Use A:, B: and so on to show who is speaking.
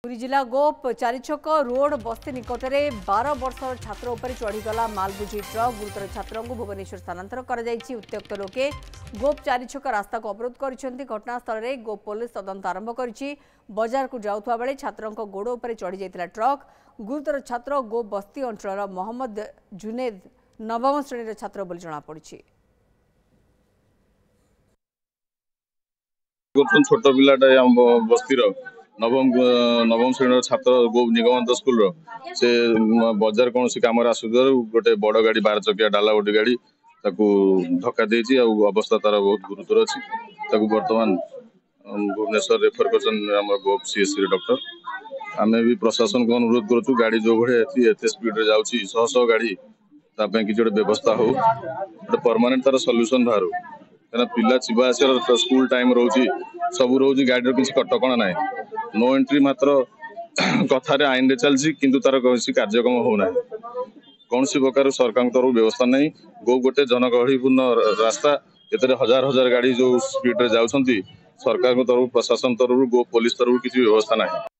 A: पुरी जिला गोप चारिछक रोड बस्ती निकट में 12 वर्षर छात्र उपर चढ़ीगला मालबुझी ट्रक गुरुतर छात्र को भुवनेश्वर स्थानांतर कर उत्त्यक्त लोके गोप चारिछक रास्ता को अवरोध कर घटनास्थल में गोप पुलिस तदंत आरंभ कर बजार को जाऊा बेले छात्र गोड़ उपर चढ़ी जाता ट्रक गुरुतर छात्र गोप बस्ती अंचल मोहम्मद जुनेद नवम श्रेणी छात्र बोली जमापड़ी।
B: छोट पिलाटा बस्तीर नवम श्रेणी छात्र गोप निगमंत स्कूल से बजार कौन कम आसुदार गोटे बड़ गाड़ी 12 चकिया डाला गोटे गाड़ी धक्का देती अवस्था तार बहुत गुरुतर अच्छी बर्तमान भुवनेश्वर रेफर कर गोप सीएससी डॉक्टर आम भी प्रशासन को अनुरोध करुँ गाड़ी जो भाई एत स्पीड जाऊँगी शह शह गाड़ी कि गोटे व्यवस्था हो गोटे परमानेंट तार सल्यूशन बाहर क्या पिला जीवा आसार स्कूल टाइम रोचे सब रोज गाड़ी किसी कटकणा ना नो एंट्री मात्र कथार आईन चलती किंतु तार किसी कार्यक्रम होना कौन सी प्रकार सरकार तरफ व्यवस्था नहीं गो गोटे जनगहलीपूर्ण रास्ता ये हजार हजार गाड़ी जो स्पीड जाऊँगी सरकार तरफ प्रशासन तरफ गो पुलिस तरफ किसी व्यवस्था नहीं।